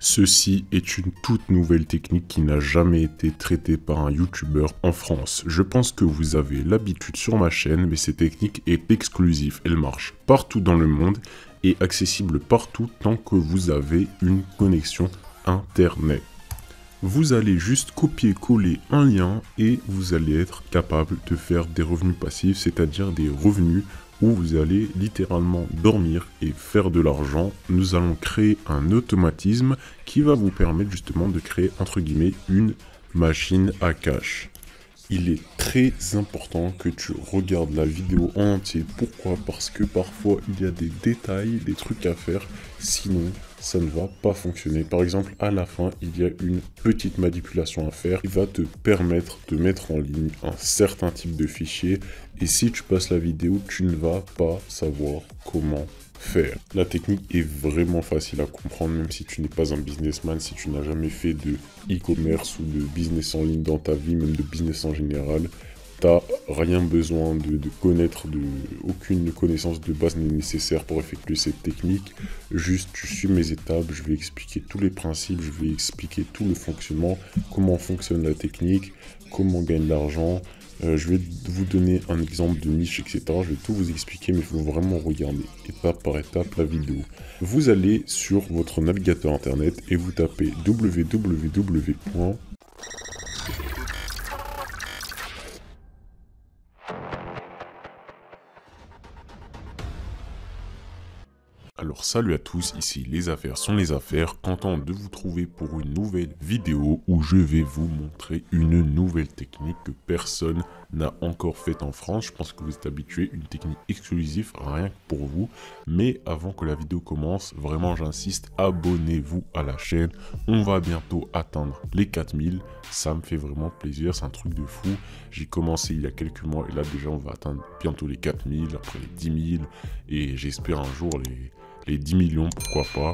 Ceci est une toute nouvelle technique qui n'a jamais été traitée par un YouTuber en France. Je pense que vous avez l'habitude sur ma chaîne, mais cette technique est exclusive. Elle marche partout dans le monde et accessible partout tant que vous avez une connexion Internet. Vous allez juste copier-coller un lien et vous allez être capable de faire des revenus passifs, c'est-à-dire des revenus où vous allez littéralement dormir et faire de l'argent. Nous allons créer un automatisme qui va vous permettre justement de créer entre guillemets une machine à cash. Il est très important que tu regardes la vidéo en entier. Pourquoi? Parce que parfois il y a des détails, des trucs à faire, sinon ça ne va pas fonctionner. Par exemple, à la fin, il y a une petite manipulation à faire qui va te permettre de mettre en ligne un certain type de fichier. Et si tu passes la vidéo, tu ne vas pas savoir comment faire. La technique est vraiment facile à comprendre, même si tu n'es pas un businessman, si tu n'as jamais fait de e-commerce ou de business en ligne dans ta vie, même de business en général. T'as rien besoin de connaître, aucune connaissance de base n'est nécessaire pour effectuer cette technique. Juste, tu suis mes étapes, je vais expliquer tous les principes, je vais expliquer tout le fonctionnement, comment fonctionne la technique, comment on gagne de l'argent. Je vais vous donner un exemple de niche, etc. Je vais tout vous expliquer, mais il faut vraiment regarder étape par étape la vidéo. Vous allez sur votre navigateur internet et vous tapez www. Alors salut à tous, ici Les Affaires sont les Affaires, content de vous trouver pour une nouvelle vidéo où je vais vous montrer une nouvelle technique que personne n'a encore faite en France. Je pense que vous êtes habitués, une technique exclusive rien que pour vous. Mais avant que la vidéo commence, vraiment j'insiste, abonnez-vous à la chaîne. On va bientôt atteindre les 4000, ça me fait vraiment plaisir, c'est un truc de fou. J'ai commencé il y a quelques mois et là déjà on va atteindre bientôt les 4000, après les 10 000 et j'espère un jour les 10 millions, pourquoi pas.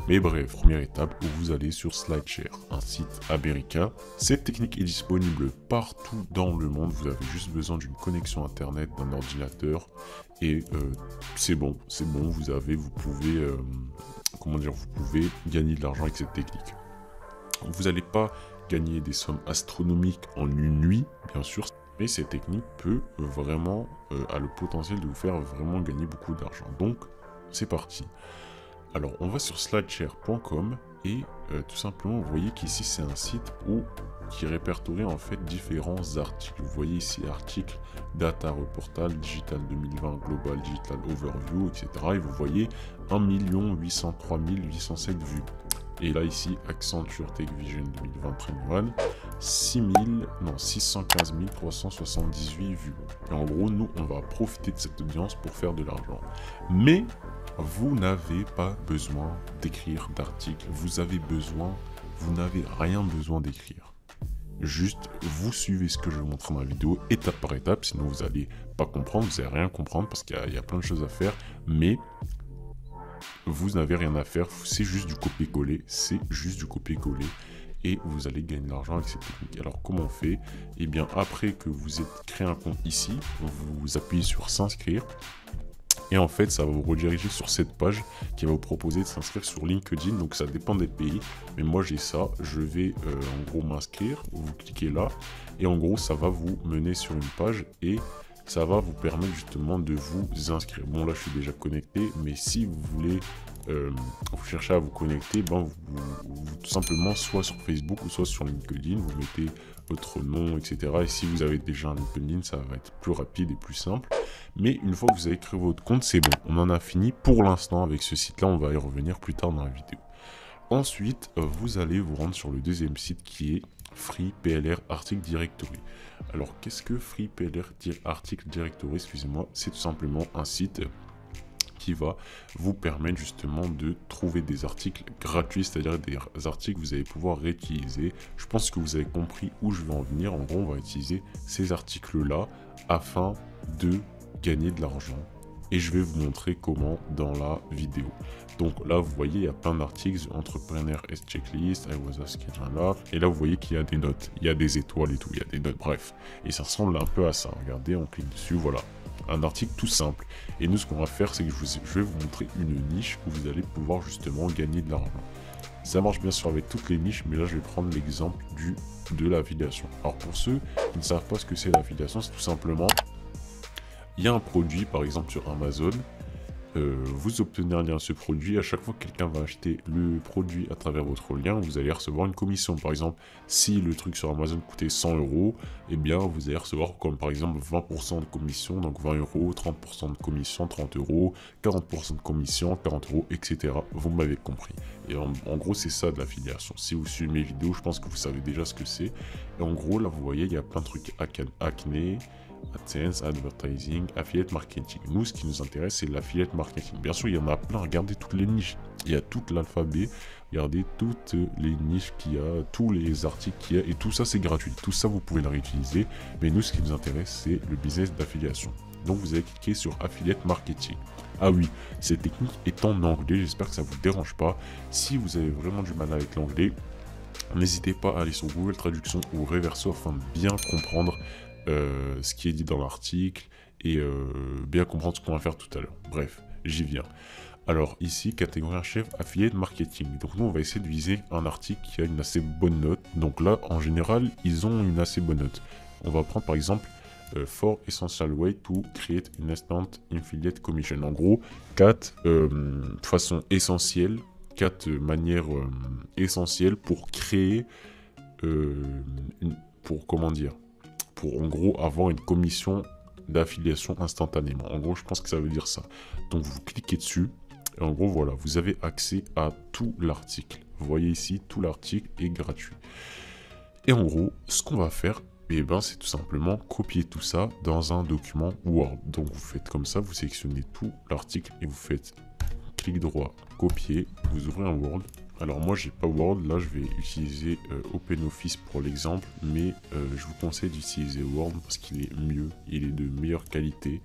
Mais bref, première étape où vous allez sur SlideShare, un site américain. Cette technique est disponible partout dans le monde. Vous avez juste besoin d'une connexion internet, d'un ordinateur et c'est bon. Vous pouvez gagner de l'argent avec cette technique. Vous n'allez pas gagner des sommes astronomiques en une nuit, bien sûr. Mais cette technique peut vraiment, a le potentiel de vous faire vraiment gagner beaucoup d'argent. Donc, c'est parti. Alors, on va sur slideshare.com et tout simplement, vous voyez qu'ici, c'est un site qui répertorie en fait différents articles. Vous voyez ici, article, data reportal, digital 2020, global, digital overview, etc. Et vous voyez 1 803 807 vues. Et là, ici, Accenture Tech Vision 2020 21, 615 378 vues. Et en gros, nous, on va profiter de cette audience pour faire de l'argent. Mais vous n'avez pas besoin d'écrire d'articles. Vous n'avez rien besoin d'écrire. Juste, vous suivez ce que je vous montre dans la vidéo, étape par étape. Sinon, vous n'allez pas comprendre, vous n'allez rien comprendre parce qu'il y a plein de choses à faire. Mais vous n'avez rien à faire, c'est juste du copier-coller, et vous allez gagner de l'argent avec cette technique. Alors comment on fait? Eh bien après que vous êtes créé un compte ici, vous appuyez sur s'inscrire et en fait ça va vous rediriger sur cette page qui va vous proposer de s'inscrire sur LinkedIn. Donc ça dépend des pays, mais moi j'ai ça, je vais en gros m'inscrire, vous cliquez là et en gros ça va vous mener sur une page et ça va vous permettre justement de vous inscrire. Bon là je suis déjà connecté, mais si vous voulez vous cherchez à vous connecter, vous tout simplement soit sur Facebook ou soit sur LinkedIn, vous mettez votre nom, etc. Et si vous avez déjà un LinkedIn, ça va être plus rapide et plus simple. Mais une fois que vous avez créé votre compte, c'est bon. On en a fini pour l'instant avec ce site-là, on va y revenir plus tard dans la vidéo. Ensuite, vous allez vous rendre sur le deuxième site qui est Free PLR Article Directory. Alors, qu'est-ce que Free PLR Article Directory? Excusez-moi, c'est tout simplement un site qui va vous permettre justement de trouver des articles gratuits, c'est-à-dire des articles que vous allez pouvoir réutiliser. Je pense que vous avez compris où je vais en venir. En gros, on va utiliser ces articles-là afin de gagner de l'argent. Et je vais vous montrer comment dans la vidéo. Donc là, vous voyez, il y a plein d'articles. Entrepreneur S Checklist, I was asking là. Et là, vous voyez qu'il y a des notes. Il y a des étoiles et tout. Il y a des notes, bref. Et ça ressemble un peu à ça. Regardez, on clique dessus, voilà. Un article tout simple. Et nous, ce qu'on va faire, c'est que je vais vous montrer une niche où vous allez pouvoir justement gagner de l'argent. Ça marche bien sûr avec toutes les niches, mais là je vais prendre l'exemple de l'affiliation. Alors pour ceux qui ne savent pas ce que c'est l'affiliation, c'est tout simplement, il y a un produit par exemple sur Amazon, vous obtenez un lien à ce produit, à chaque fois que quelqu'un va acheter le produit à travers votre lien, vous allez recevoir une commission. Par exemple, si le truc sur Amazon coûtait 100 euros, eh bien vous allez recevoir comme par exemple 20% de commission, donc 20 euros, 30% de commission, 30 euros, 40% de commission, 40 euros, etc. Vous m'avez compris. Et en gros, c'est ça de l'affiliation. Si vous suivez mes vidéos, je pense que vous savez déjà ce que c'est. Et en gros, là, vous voyez, il y a plein de trucs Acne, AdSense, Advertising, Affiliate Marketing. Nous, ce qui nous intéresse, c'est l'Affiliate Marketing. Bien sûr, il y en a plein. Regardez toutes les niches. Il y a tout l'alphabet. Regardez toutes les niches qu'il y a, tous les articles qu'il y a. Et tout ça, c'est gratuit. Tout ça, vous pouvez le réutiliser. Mais nous, ce qui nous intéresse, c'est le business d'affiliation. Donc, vous allez cliquer sur Affiliate Marketing. Ah oui, cette technique est en anglais. J'espère que ça ne vous dérange pas. Si vous avez vraiment du mal avec l'anglais, n'hésitez pas à aller sur Google Traduction ou Reverso afin de bien comprendre ce qui est dit dans l'article et bien comprendre ce qu'on va faire tout à l'heure. Bref, j'y viens. Alors ici, catégorie chef, affiliate marketing. Donc nous, on va essayer de viser un article qui a une assez bonne note. Donc là, en général, ils ont une assez bonne note. On va prendre par exemple 4 essential way to create an instant affiliate commission. En gros, 4 façons essentielles, 4 manières essentielles pour créer, pour comment dire, pour en gros avoir une commission d'affiliation instantanément. En gros, je pense que ça veut dire ça. Donc vous cliquez dessus et en gros voilà, vous avez accès à tout l'article. Vous voyez ici, tout l'article est gratuit. Et en gros, ce qu'on va faire, eh ben, c'est tout simplement copier tout ça dans un document Word. Donc vous faites comme ça, vous sélectionnez tout l'article et vous faites clic droit, copier, vous ouvrez un Word. Alors moi j'ai pas Word, là je vais utiliser OpenOffice pour l'exemple, mais je vous conseille d'utiliser Word parce qu'il est mieux, il est de meilleure qualité.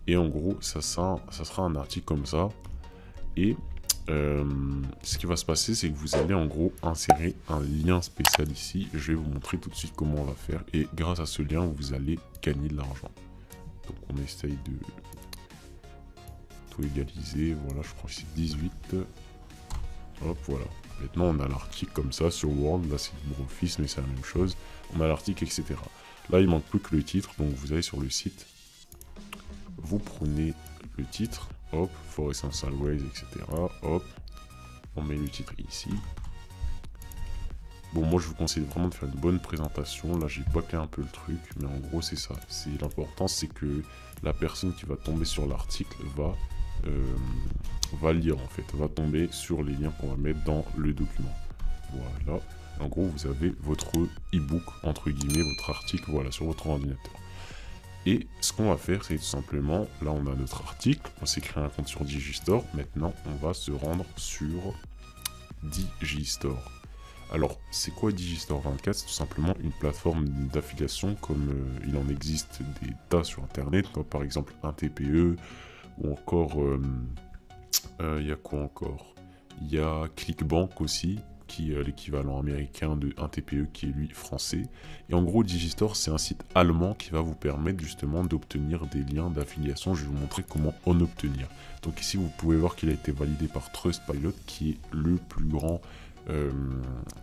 Et en gros ça sera un article comme ça. Et ce qui va se passer, c'est que vous allez en gros insérer un lien spécial ici. Je vais vous montrer tout de suite comment on va faire. Et grâce à ce lien, vous allez gagner de l'argent. Donc on essaye de tout égaliser. Voilà, je crois que c'est 18. Hop, voilà. Maintenant, on a l'article comme ça sur Word. Là, c'est LibreOffice, mais c'est la même chose. On a l'article, etc. Là, il manque plus que le titre. Donc, vous allez sur le site. Vous prenez le titre. Hop, For Essential Ways, etc. Hop, on met le titre ici. Bon, moi, je vous conseille vraiment de faire une bonne présentation. Là, j'ai bâclé un peu le truc. Mais en gros, c'est ça. L'important, c'est que la personne qui va tomber sur l'article va lire en fait, va tomber sur les liens qu'on va mettre dans le document. Voilà, en gros vous avez votre e-book entre guillemets, votre article, voilà, sur votre ordinateur. Et ce qu'on va faire, c'est tout simplement, là on a notre article, on s'est créé un compte sur Digistore, maintenant on va se rendre sur Digistore. Alors, c'est quoi Digistore 24? C'est tout simplement une plateforme d'affiliation comme il en existe des tas sur internet, comme par exemple un TPE, ou encore, il y a quoi encore? Il y a Clickbank aussi, qui est l'équivalent américain de un TPE qui est lui français. Et en gros, Digistore, c'est un site allemand qui va vous permettre justement d'obtenir des liens d'affiliation. Je vais vous montrer comment en obtenir. Donc ici, vous pouvez voir qu'il a été validé par Trustpilot, qui est le plus grand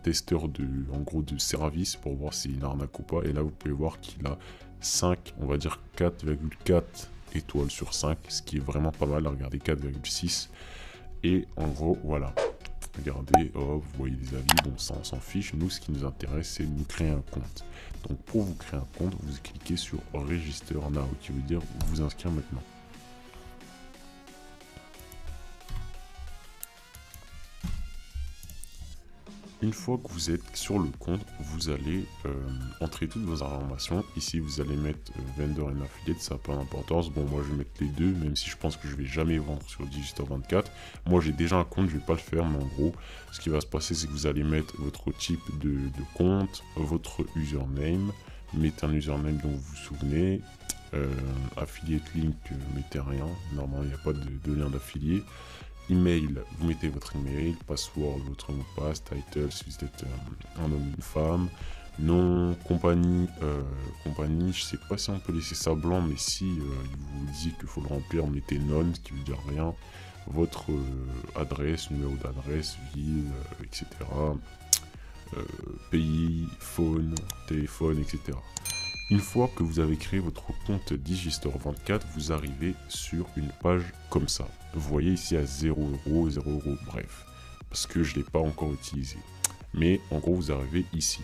testeur en gros, de service pour voir s'il y a une arnaque ou pas. Et là, vous pouvez voir qu'il a 5, on va dire 4,4 étoiles sur 5, ce qui est vraiment pas mal. Regardez, 4,6. Et en gros, voilà. Regardez, oh, vous voyez les avis, bon ça on s'en fiche. Nous, ce qui nous intéresse, c'est de nous créer un compte. Donc pour vous créer un compte, vous cliquez sur Register Now, qui veut dire vous inscrire maintenant. Une fois que vous êtes sur le compte, vous allez entrer toutes vos informations. Ici, vous allez mettre Vendor and Affiliate, ça n'a pas d'importance. Bon, moi, je vais mettre les deux, même si je pense que je vais jamais vendre sur Digistore 24. Moi, j'ai déjà un compte, je vais pas le faire, mais en gros, ce qui va se passer, c'est que vous allez mettre votre type de compte, votre username. Mettez un username dont vous vous souvenez. Affiliate link, mettez rien. Normalement, il n'y a pas de lien d'affilié. Email, vous mettez votre email, password, votre mot de passe, title, si vous êtes un homme ou une femme, nom, compagnie, je sais pas si on peut laisser ça blanc, mais si il vous dit qu'il faut le remplir, mettez none, ce qui veut dire rien, votre adresse, numéro d'adresse, ville, etc. Pays, phone, téléphone, etc. Une fois que vous avez créé votre compte Digistore24, vous arrivez sur une page comme ça. Vous voyez ici à 0€, 0€, bref, parce que je ne l'ai pas encore utilisé. Mais en gros, vous arrivez ici.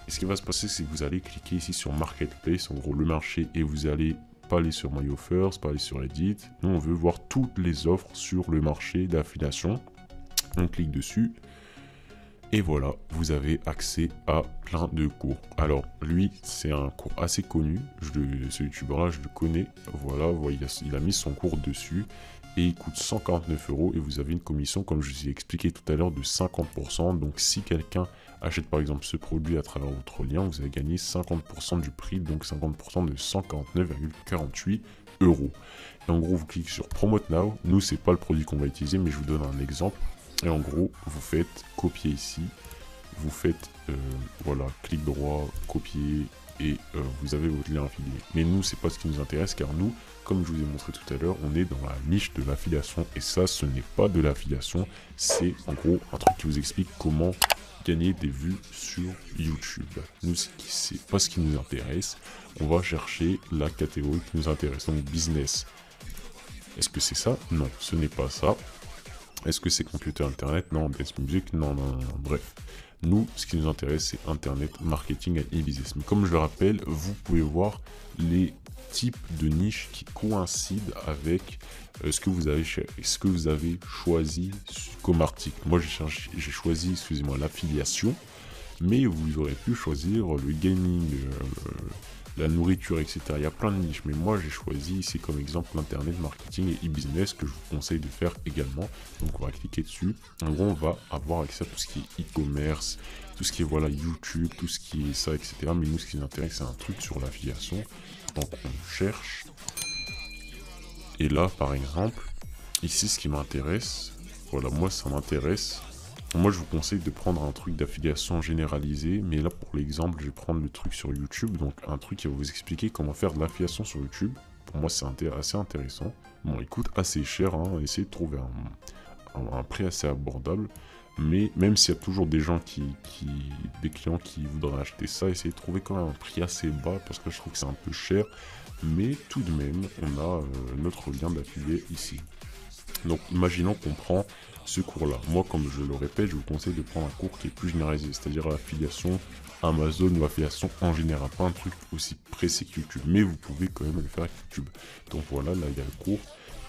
Et ce qui va se passer, c'est que vous allez cliquer ici sur Marketplace, en gros le marché, et vous allez pas aller sur My Offers, pas aller sur Edit. Nous, on veut voir toutes les offres sur le marché d'affiliation. On clique dessus. Et voilà, vous avez accès à plein de cours. Alors, lui, c'est un cours assez connu. Ce youtubeur-là, je le connais. Voilà, vous voyez, il a mis son cours dessus. Et il coûte 149€. Et vous avez une commission, comme je vous ai expliqué tout à l'heure, de 50%. Donc, si quelqu'un achète par exemple ce produit à travers votre lien, vous allez gagner 50% du prix. Donc, 50% de 149,48€. Et en gros, vous cliquez sur Promote Now. Nous, c'est pas le produit qu'on va utiliser, mais je vous donne un exemple. Et en gros, vous faites copier ici, vous faites, voilà, clic droit, copier, et vous avez votre lien affilié. Mais nous, c'est pas ce qui nous intéresse, car nous, comme je vous ai montré tout à l'heure, on est dans la niche de l'affiliation, et ça, ce n'est pas de l'affiliation, c'est en gros un truc qui vous explique comment gagner des vues sur YouTube. Nous, c'est pas ce qui nous intéresse, on va chercher la catégorie qui nous intéresse, donc business. Est-ce que c'est ça? Non, ce n'est pas ça. Est-ce que c'est computer internet? Non. Dance music? Non, non, non, bref. Nous, ce qui nous intéresse, c'est internet, marketing et e-business. Mais comme je le rappelle, vous pouvez voir les types de niches qui coïncident avec ce que vous avez choisi comme article. Moi, j'ai choisi, excusez-moi, l'affiliation, mais vous aurez pu choisir le gaming, la nourriture, etc. Il y a plein de niches, mais moi j'ai choisi ici comme exemple l'internet, marketing et e-business que je vous conseille de faire également. Donc on va cliquer dessus. En gros, on va avoir accès à tout ce qui est e-commerce, tout ce qui est voilà YouTube, tout ce qui est ça, etc. Mais nous, ce qui nous intéresse, c'est un truc sur l'affiliation. Donc on cherche. Et là, par exemple, ici, ce qui m'intéresse, voilà, moi ça m'intéresse. Moi, je vous conseille de prendre un truc d'affiliation généralisé, mais là, pour l'exemple, je vais prendre le truc sur YouTube, donc un truc qui va vous expliquer comment faire de l'affiliation sur YouTube. Pour moi, c'est assez intéressant. Bon, il coûte assez cher, hein, essayez de trouver un prix assez abordable, mais même s'il y a toujours des gens des clients qui voudraient acheter ça, essayez de trouver quand même un prix assez bas, parce que je trouve que c'est un peu cher, mais tout de même, on a notre lien d'affilié ici. Donc, imaginons qu'on prend ce cours-là. Moi, comme je le répète, je vous conseille de prendre un cours qui est plus généralisé, c'est-à-dire l'affiliation Amazon ou l'affiliation en général, pas un truc aussi précis que YouTube, mais vous pouvez quand même le faire avec YouTube. Donc voilà, là il y a le cours,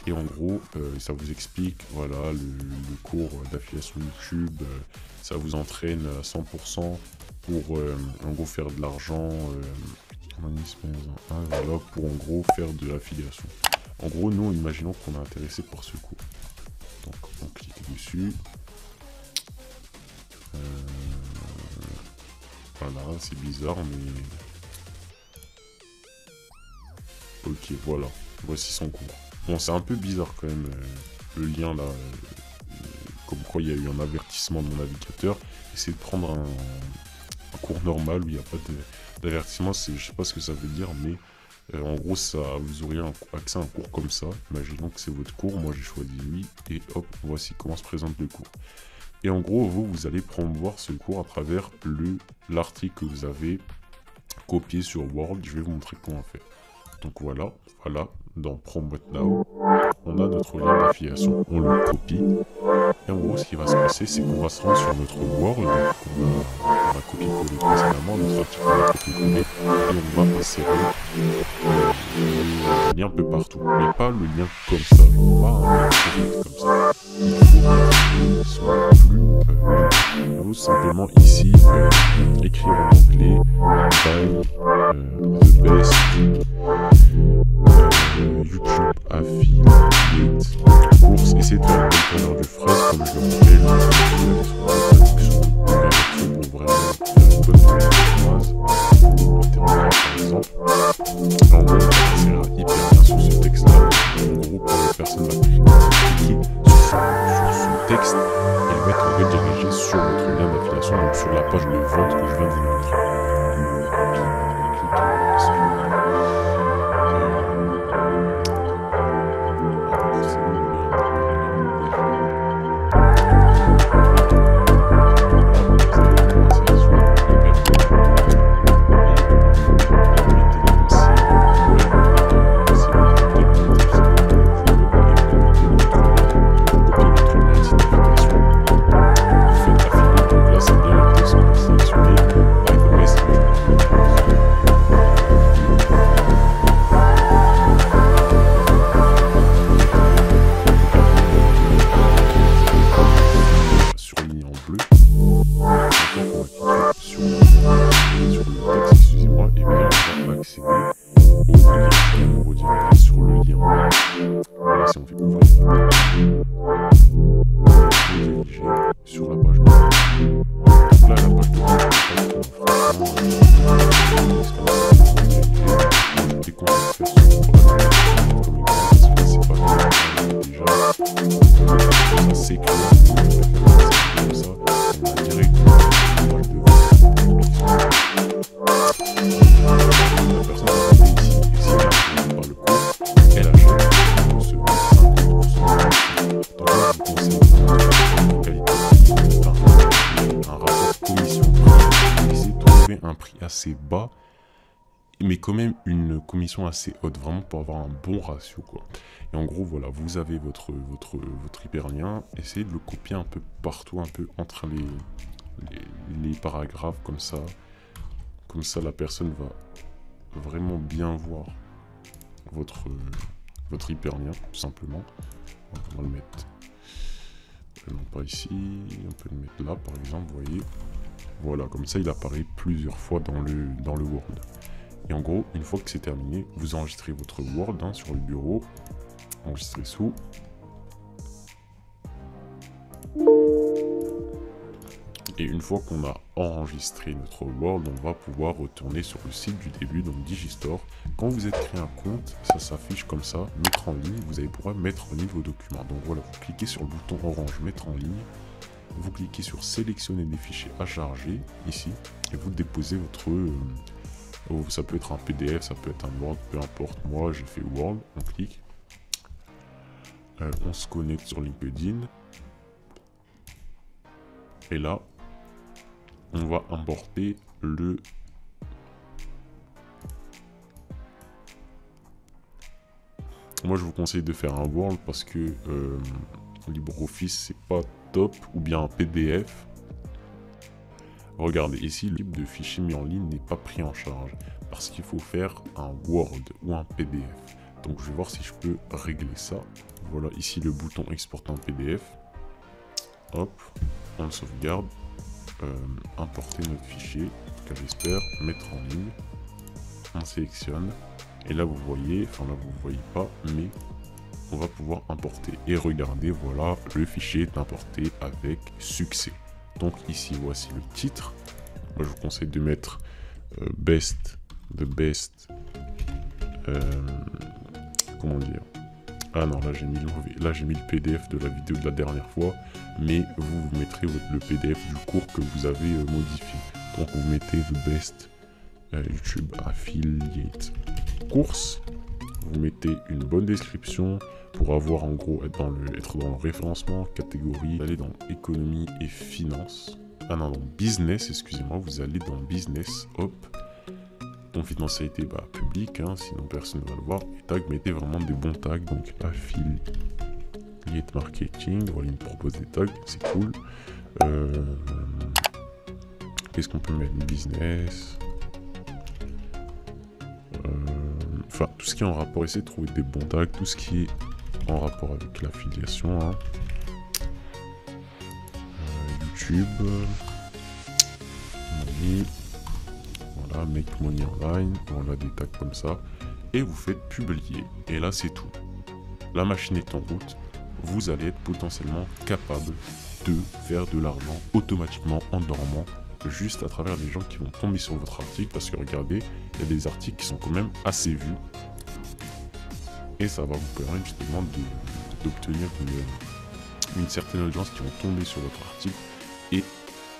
et en gros, ça vous explique, voilà, le cours d'affiliation YouTube, ça vous entraîne à 100% pour, en gros, faire de l'argent, voilà, pour en gros faire de l'affiliation. En gros, nous, imaginons qu'on est intéressé par ce cours. Donc, on clique dessus. Voilà, c'est bizarre, mais... Ok, voilà. Voici son cours. Bon, c'est un peu bizarre quand même, le lien là. Comme quoi, il y a eu un avertissement de mon navigateur. Essayez de prendre un cours normal où il n'y a pas d'avertissement. Je sais pas ce que ça veut dire, mais... en gros, vous aurez accès à un cours comme ça. Imaginons que c'est votre cours. Moi, j'ai choisi lui. Et hop, voici comment se présente le cours. Et en gros, vous allez promouvoir ce cours à travers l'article que vous avez copié sur Word. Je vais vous montrer comment faire. Donc voilà, dans Promote Now, on a notre lien d'affiliation. On le copie. Et en gros, ce qui va se passer, c'est qu'on va se rendre sur notre Word qu'on a copié-collé précédemment, notre article qu'on a copié-collé, et on va insérer le lien un peu partout. Mais pas le lien comme ça, pas un lien comme ça. Il faut qu'il soit plus long. Simplement ici, écrire en anglais, by the best YouTube affiliate course. Essayez de faire une bonne teneur de phrase comme je le rappelle pour vraiment faire une bonne teneur de phrase. Par exemple, en gros, ça ira hyper bien sur ce texte-là. En gros, pour les personnes cliquer sur ce texte et le mettre redirigé sur votre lien d'affiliation, donc sur la page de vente que je viens de vous montrer. assurer un prix assez bas, mais quand même une commission assez haute, vraiment pour avoir un bon ratio, quoi. Et en gros, voilà, vous avez votre hyperlien, essayez de le copier un peu partout, un peu entre les paragraphes, comme ça la personne va vraiment bien voir votre hyperlien, tout simplement. On va le mettre, non pas ici, on peut le mettre là, par exemple, vous voyez. Voilà, comme ça, il apparaît plusieurs fois dans le Word. Et en gros, une fois que c'est terminé, vous enregistrez votre Word sur le bureau, enregistrez sous. Et une fois qu'on a enregistré notre Word, on va pouvoir retourner sur le site du début, donc Digistore. Quand vous êtes créé un compte, ça s'affiche comme ça, mettre en ligne, vous allez pouvoir mettre en ligne vos documents. Donc voilà, vous cliquez sur le bouton orange, mettre en ligne, vous cliquez sur sélectionner des fichiers à charger, ici, et vous déposez votre... ça peut être un PDF, ça peut être un Word, peu importe. Moi, j'ai fait Word, on clique. On se connecte sur LinkedIn. Et là, on va importer le... Moi, je vous conseille de faire un Word parce que LibreOffice, c'est pas top, ou bien un PDF. Regardez, ici, le type de fichier mis en ligne n'est pas pris en charge parce qu'il faut faire un Word ou un PDF. Donc, je vais voir si je peux régler ça. Voilà, ici, le bouton exporter en PDF. Hop, on le sauvegarde. Importer notre fichier, que j'espère, mettre en ligne. On sélectionne. Et là, vous voyez, enfin là, vous ne voyez pas, mais on va pouvoir importer. Et regardez, voilà, le fichier est importé avec succès. Donc ici, voici le titre. Moi, je vous conseille de mettre comment dire? Ah non, là j'ai mis le mauvais. Là j'ai mis le PDF de la vidéo de la dernière fois, mais vous mettrez le PDF du cours que vous avez modifié. Donc vous mettez the best YouTube affiliate course. Vous mettez une bonne description pour avoir en gros être dans le référencement, catégorie, aller dans économie et finance. Ah non, dans business, excusez-moi, vous allez dans business, hop. Confidentialité publique, hein, sinon personne ne va le voir. Et tag, mettez vraiment des bons tags, donc affiliate marketing, voilà, il me propose des tags, c'est cool. Qu'est-ce qu'on peut mettre? Business. Enfin, tout ce qui est en rapport, essayez de trouver des bons tags, tout ce qui est en rapport avec l'affiliation. Hein. YouTube. Money. Voilà, make money online. Voilà, des tags comme ça. Et vous faites publier. Et là, c'est tout. La machine est en route. Vous allez être potentiellement capable de faire de l'argent automatiquement en dormant, juste à travers les gens qui vont tomber sur votre article, parce que regardez, il y a des articles qui sont quand même assez vus et ça va vous permettre justement d'obtenir une certaine audience qui vont tomber sur votre article et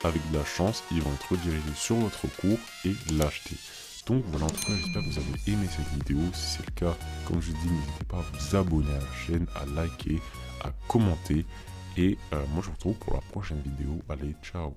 avec de la chance, ils vont être redirigés sur votre cours et l'acheter. Donc voilà, en tout cas, j'espère que vous avez aimé cette vidéo. Si c'est le cas, comme je dis, n'hésitez pas à vous abonner à la chaîne, à liker, à commenter. Et moi, je vous retrouve pour la prochaine vidéo. Allez, ciao!